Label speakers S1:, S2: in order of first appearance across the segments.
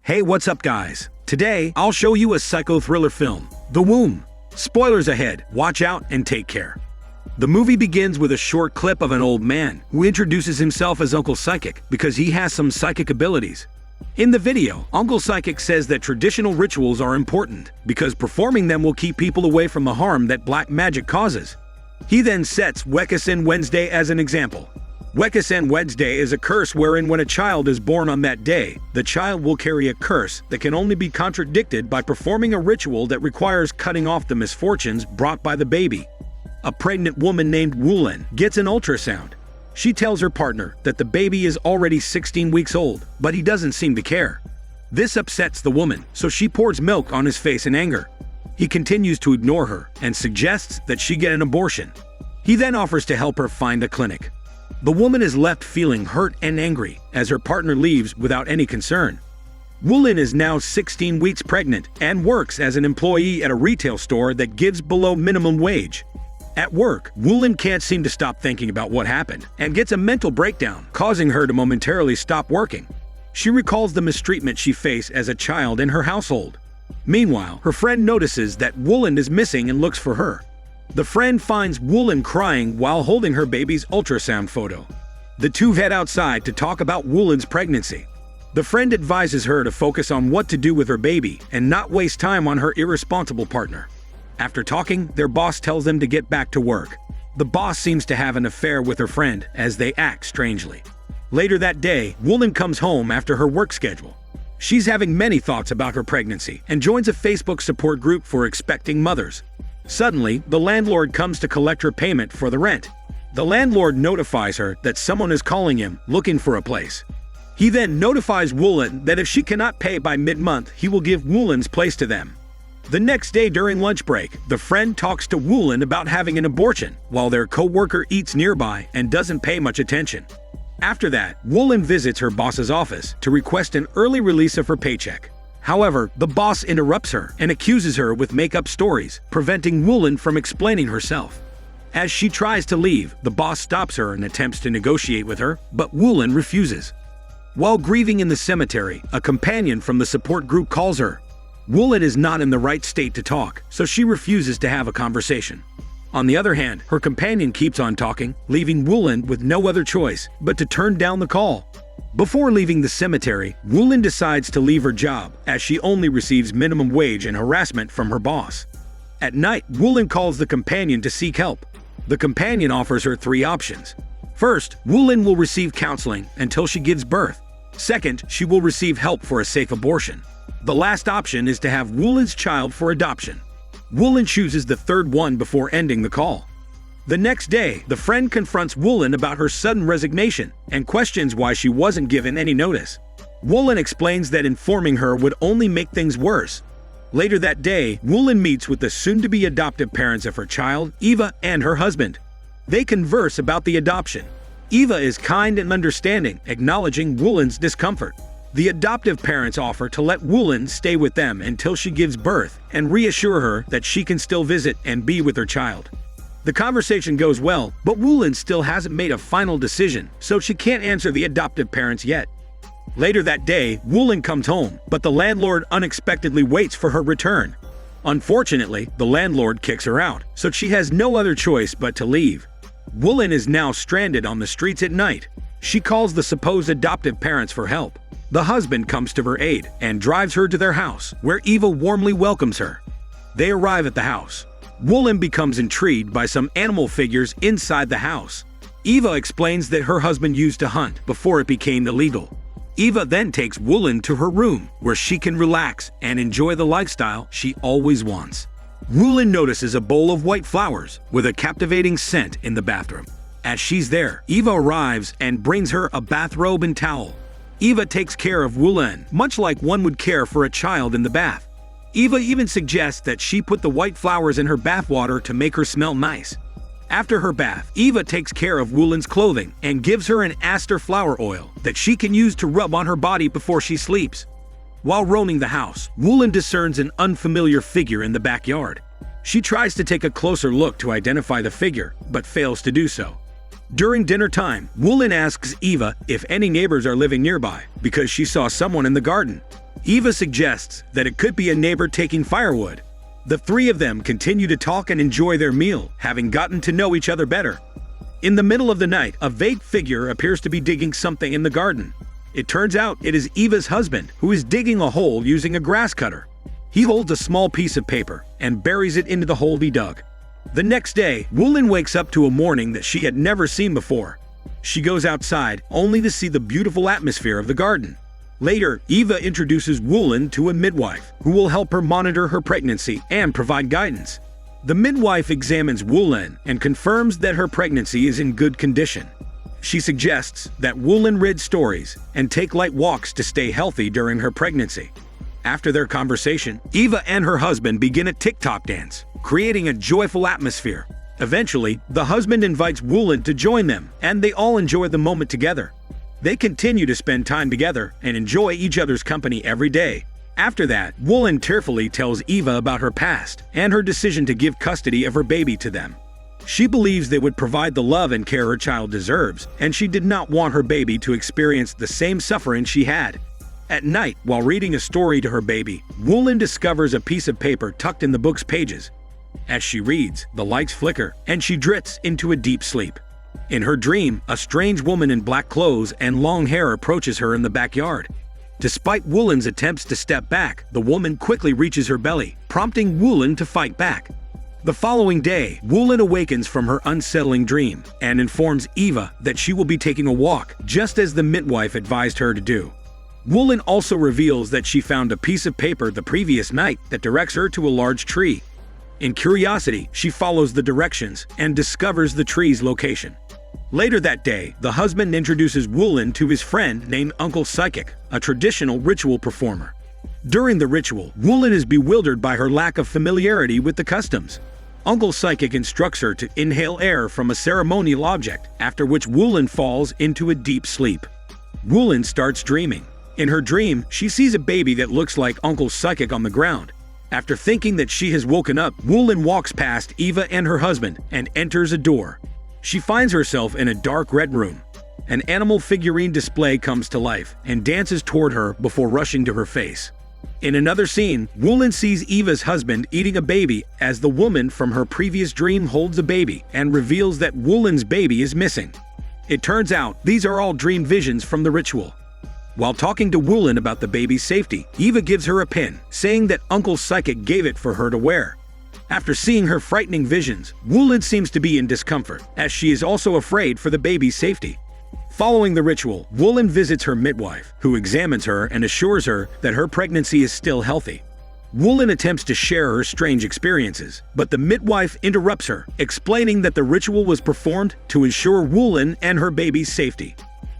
S1: Hey, what's up guys? Today, I'll show you a psycho thriller film, The Womb. Spoilers ahead, watch out and take care. The movie begins with a short clip of an old man who introduces himself as Uncle Psychic because he has some psychic abilities. In the video, Uncle Psychic says that traditional rituals are important because performing them will keep people away from the harm that black magic causes. He then sets Wekasen Wednesday as an example. Wekasen Wednesday is a curse wherein when a child is born on that day, the child will carry a curse that can only be contradicted by performing a ritual that requires cutting off the misfortunes brought by the baby. A pregnant woman named Woolen gets an ultrasound. She tells her partner that the baby is already 16 weeks old, but he doesn't seem to care. This upsets the woman, so she pours milk on his face in anger. He continues to ignore her and suggests that she get an abortion. He then offers to help her find a clinic. The woman is left feeling hurt and angry as her partner leaves without any concern. Woolen is now 16 weeks pregnant and works as an employee at a retail store that gives below minimum wage. At work, Woolen can't seem to stop thinking about what happened and gets a mental breakdown, causing her to momentarily stop working. She recalls the mistreatment she faced as a child in her household. Meanwhile, her friend notices that Woolen is missing and looks for her. The friend finds Woolen crying while holding her baby's ultrasound photo. The two head outside to talk about Woolen's pregnancy. The friend advises her to focus on what to do with her baby and not waste time on her irresponsible partner. After talking, their boss tells them to get back to work. The boss seems to have an affair with her friend as they act strangely. Later that day, Woolen comes home after her work schedule. She's having many thoughts about her pregnancy and joins a Facebook support group for expecting mothers. Suddenly, the landlord comes to collect her payment for the rent. The landlord notifies her that someone is calling him looking for a place. He then notifies Woolen that if she cannot pay by mid-month, he will give Woolen's place to them. The next day during lunch break, the friend talks to Woolen about having an abortion while their co-worker eats nearby and doesn't pay much attention. After that, Woolen visits her boss's office to request an early release of her paycheck. However, the boss interrupts her and accuses her with make-up stories, preventing Woolen from explaining herself. As she tries to leave, the boss stops her and attempts to negotiate with her, but Woolen refuses. While grieving in the cemetery, a companion from the support group calls her. Woolen is not in the right state to talk, so she refuses to have a conversation. On the other hand, her companion keeps on talking, leaving Woolen with no other choice but to turn down the call. Before leaving the cemetery, Woolen decides to leave her job as she only receives minimum wage and harassment from her boss. At night, Woolen calls the companion to seek help. The companion offers her three options. First, Woolen will receive counseling until she gives birth. Second, she will receive help for a safe abortion. The last option is to have Woolen's child for adoption. Woolen chooses the third one before ending the call. The next day, the friend confronts Woolen about her sudden resignation and questions why she wasn't given any notice. Woolen explains that informing her would only make things worse. Later that day, Woolen meets with the soon-to-be adoptive parents of her child, Eva, and her husband. They converse about the adoption. Eva is kind and understanding, acknowledging Woolen's discomfort. The adoptive parents offer to let Woolen stay with them until she gives birth and reassure her that she can still visit and be with her child. The conversation goes well, but Woolen still hasn't made a final decision, so she can't answer the adoptive parents yet. Later that day, Woolen comes home, but the landlord unexpectedly waits for her return. Unfortunately, the landlord kicks her out, so she has no other choice but to leave. Woolen is now stranded on the streets at night. She calls the supposed adoptive parents for help. The husband comes to her aid and drives her to their house, where Eva warmly welcomes her. They arrive at the house. Woolen becomes intrigued by some animal figures inside the house. Eva explains that her husband used to hunt before it became illegal. Eva then takes Woolen to her room, where she can relax and enjoy the lifestyle she always wants. Woolen notices a bowl of white flowers with a captivating scent in the bathroom. As she's there, Eva arrives and brings her a bathrobe and towel. Eva takes care of Woolen, much like one would care for a child in the bath. Eva even suggests that she put the white flowers in her bathwater to make her smell nice. After her bath, Eva takes care of Woolen's clothing and gives her an aster flower oil that she can use to rub on her body before she sleeps. While roaming the house, Woolen discerns an unfamiliar figure in the backyard. She tries to take a closer look to identify the figure, but fails to do so. During dinner time, Woolen asks Eva if any neighbors are living nearby because she saw someone in the garden. Eva suggests that it could be a neighbor taking firewood. The three of them continue to talk and enjoy their meal, having gotten to know each other better. In the middle of the night, a vague figure appears to be digging something in the garden. It turns out it is Eva's husband, who is digging a hole using a grass cutter. He holds a small piece of paper and buries it into the hole he dug. The next day, Woolen wakes up to a morning that she had never seen before. She goes outside, only to see the beautiful atmosphere of the garden. Later, Eva introduces Woolen to a midwife, who will help her monitor her pregnancy and provide guidance. The midwife examines Woolen and confirms that her pregnancy is in good condition. She suggests that Woolen read stories and take light walks to stay healthy during her pregnancy. After their conversation, Eva and her husband begin a TikTok dance, creating a joyful atmosphere. Eventually, the husband invites Woolen to join them, and they all enjoy the moment together. They continue to spend time together and enjoy each other's company every day. After that, Woolen tearfully tells Eva about her past and her decision to give custody of her baby to them. She believes they would provide the love and care her child deserves, and she did not want her baby to experience the same suffering she had. At night, while reading a story to her baby, Woolen discovers a piece of paper tucked in the book's pages. As she reads, the lights flicker, and she drifts into a deep sleep. In her dream, a strange woman in black clothes and long hair approaches her in the backyard. Despite Woolen's attempts to step back, the woman quickly reaches her belly, prompting Woolen to fight back. The following day, Woolen awakens from her unsettling dream and informs Eva that she will be taking a walk, just as the midwife advised her to do. Woolen also reveals that she found a piece of paper the previous night that directs her to a large tree. In curiosity, she follows the directions and discovers the tree's location. Later that day, the husband introduces Woolen to his friend named Uncle Psychic, a traditional ritual performer. During the ritual, Woolen is bewildered by her lack of familiarity with the customs. Uncle Psychic instructs her to inhale air from a ceremonial object, after which Woolen falls into a deep sleep. Woolen starts dreaming. In her dream, she sees a baby that looks like Uncle Psychic on the ground. After thinking that she has woken up, Woolen walks past Eva and her husband and enters a door. She finds herself in a dark red room. An animal figurine display comes to life and dances toward her before rushing to her face. In another scene, Woolen sees Eva's husband eating a baby as the woman from her previous dream holds a baby and reveals that Woolen's baby is missing. It turns out these are all dream visions from the ritual. While talking to Woolen about the baby's safety, Eva gives her a pin, saying that Uncle Psychic gave it for her to wear. After seeing her frightening visions, Woolen seems to be in discomfort, as she is also afraid for the baby's safety. Following the ritual, Woolen visits her midwife, who examines her and assures her that her pregnancy is still healthy. Woolen attempts to share her strange experiences, but the midwife interrupts her, explaining that the ritual was performed to ensure Woolen and her baby's safety.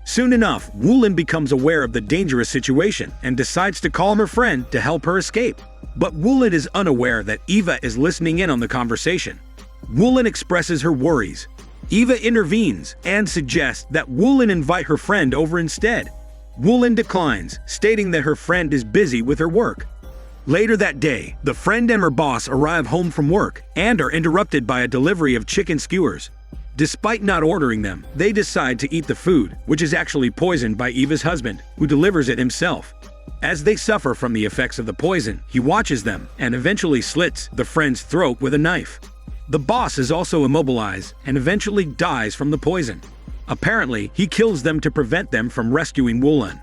S1: Soon enough, Woolen becomes aware of the dangerous situation and decides to call her friend to help her escape. But Woolen is unaware that Eva is listening in on the conversation. Woolen expresses her worries. Eva intervenes and suggests that Woolen invite her friend over instead. Woolen declines, stating that her friend is busy with her work. Later that day, the friend and her boss arrive home from work and are interrupted by a delivery of chicken skewers. Despite not ordering them, they decide to eat the food, which is actually poisoned by Eva's husband, who delivers it himself. As they suffer from the effects of the poison, he watches them and eventually slits the friend's throat with a knife. The boss is also immobilized and eventually dies from the poison. Apparently, he kills them to prevent them from rescuing Woolen.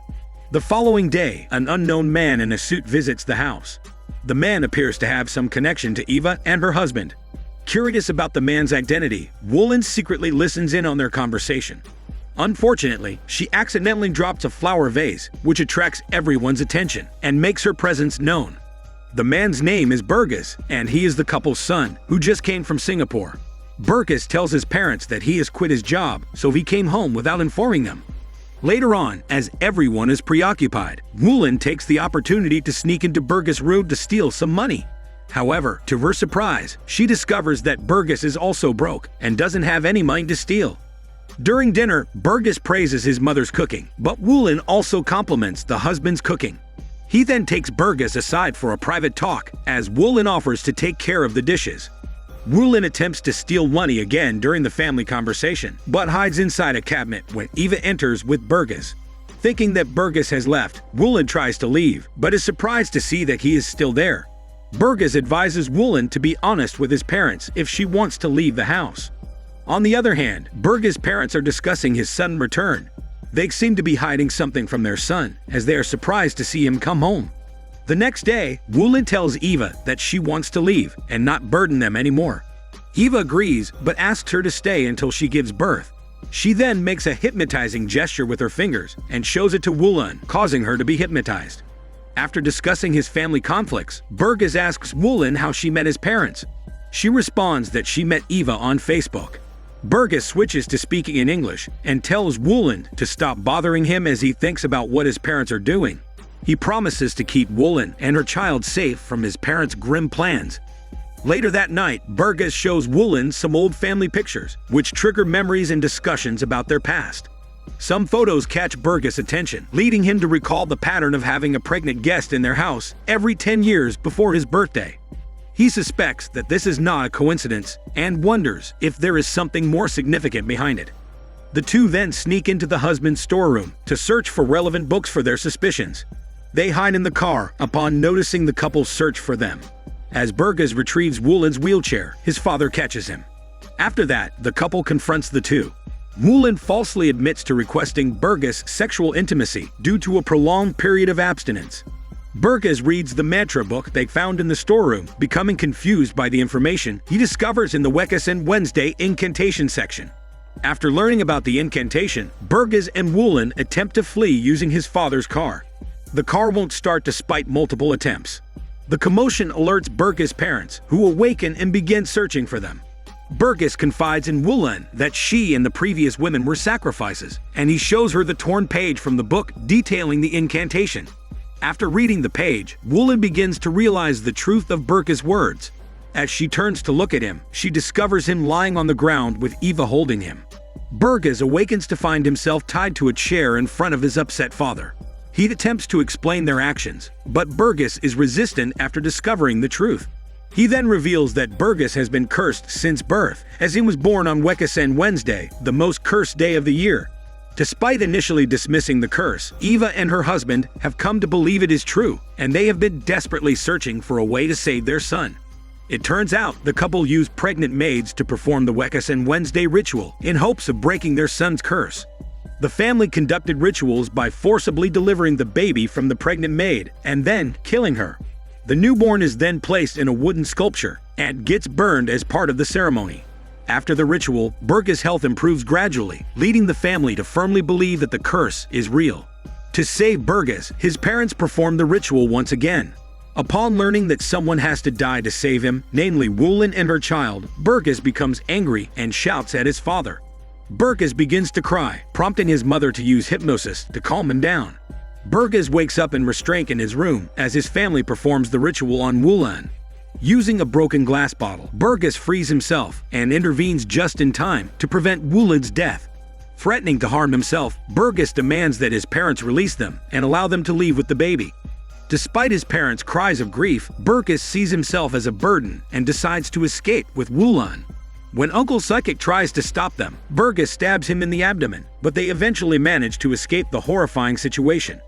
S1: The following day, an unknown man in a suit visits the house. The man appears to have some connection to Eva and her husband. Curious about the man's identity, Woolen secretly listens in on their conversation. Unfortunately, she accidentally drops a flower vase, which attracts everyone's attention and makes her presence known. The man's name is Burgess, and he is the couple's son, who just came from Singapore. Burgess tells his parents that he has quit his job, so he came home without informing them. Later on, as everyone is preoccupied, Woolen takes the opportunity to sneak into Burgess' room to steal some money. However, to her surprise, she discovers that Burgess is also broke and doesn't have any money to steal. During dinner, Burgess praises his mother's cooking, but Woolen also compliments the husband's cooking. He then takes Burgess aside for a private talk, as Woolen offers to take care of the dishes. Woolen attempts to steal money again during the family conversation, but hides inside a cabinet when Eva enters with Burgess. Thinking that Burgess has left, Woolen tries to leave, but is surprised to see that he is still there. Burgess advises Woolen to be honest with his parents if she wants to leave the house. On the other hand, Burgess' parents are discussing his sudden return. They seem to be hiding something from their son, as they are surprised to see him come home. The next day, Woolen tells Eva that she wants to leave and not burden them anymore. Eva agrees, but asks her to stay until she gives birth. She then makes a hypnotizing gesture with her fingers and shows it to Woolen, causing her to be hypnotized. After discussing his family conflicts, Burgess asks Woolen how she met his parents. She responds that she met Eva on Facebook. Burgess switches to speaking in English and tells Woolen to stop bothering him as he thinks about what his parents are doing. He promises to keep Woolen and her child safe from his parents' grim plans. Later that night, Burgess shows Woolen some old family pictures, which trigger memories and discussions about their past. Some photos catch Burgess' attention, leading him to recall the pattern of having a pregnant guest in their house every 10 years before his birthday. He suspects that this is not a coincidence and wonders if there is something more significant behind it. The two then sneak into the husband's storeroom to search for relevant books for their suspicions. They hide in the car upon noticing the couple's search for them. As Burgess retrieves Woolen's wheelchair, his father catches him. After that, the couple confronts the two. Woolen falsely admits to requesting Burgess sexual intimacy due to a prolonged period of abstinence. Burgess reads the mantra book they found in the storeroom, becoming confused by the information he discovers in the Wekasen Wednesday incantation section. After learning about the incantation, Burgess and Woolen attempt to flee using his father's car. The car won't start despite multiple attempts. The commotion alerts Burgess' parents, who awaken and begin searching for them. Burgess confides in Woolen that she and the previous women were sacrifices, and he shows her the torn page from the book detailing the incantation. After reading the page, Woolen begins to realize the truth of Burgess' words. As she turns to look at him, she discovers him lying on the ground with Eva holding him. Burgess awakens to find himself tied to a chair in front of his upset father. He attempts to explain their actions, but Burgess is resistant after discovering the truth. He then reveals that Burgess has been cursed since birth, as he was born on Wekasen Wednesday, the most cursed day of the year. Despite initially dismissing the curse, Eva and her husband have come to believe it is true, and they have been desperately searching for a way to save their son. It turns out the couple used pregnant maids to perform the Wekasen Wednesday ritual in hopes of breaking their son's curse. The family conducted rituals by forcibly delivering the baby from the pregnant maid and then killing her. The newborn is then placed in a wooden sculpture and gets burned as part of the ceremony. After the ritual, Burgess' health improves gradually, leading the family to firmly believe that the curse is real. To save Burgess, his parents perform the ritual once again. Upon learning that someone has to die to save him, namely Woolen and her child, Burgess becomes angry and shouts at his father. Burgess begins to cry, prompting his mother to use hypnosis to calm him down. Burgess wakes up in restraint in his room as his family performs the ritual on Woolen. Using a broken glass bottle, Burgess frees himself and intervenes just in time to prevent Woolen's death. Threatening to harm himself, Burgess demands that his parents release them and allow them to leave with the baby. Despite his parents' cries of grief, Burgess sees himself as a burden and decides to escape with Woolen. When Uncle Psychic tries to stop them, Burgess stabs him in the abdomen, but they eventually manage to escape the horrifying situation.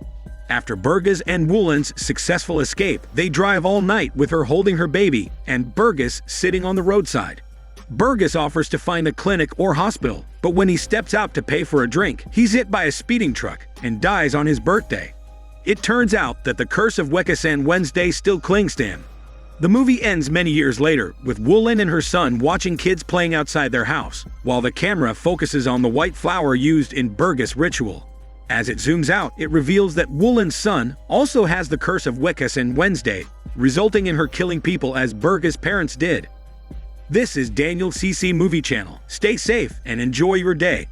S1: After Burgess and Woolen's successful escape, they drive all night with her holding her baby and Burgess sitting on the roadside. Burgess offers to find a clinic or hospital, but when he steps out to pay for a drink, he's hit by a speeding truck and dies on his birthday. It turns out that the curse of Wekasen Wednesday still clings to him. The movie ends many years later, with Woolen and her son watching kids playing outside their house, while the camera focuses on the white flower used in Burgess' ritual. As it zooms out, it reveals that Woolen's son also has the curse of Wekasen Wednesday, resulting in her killing people as Burgess' parents did. This is Daniel CC Movie Channel. Stay safe and enjoy your day.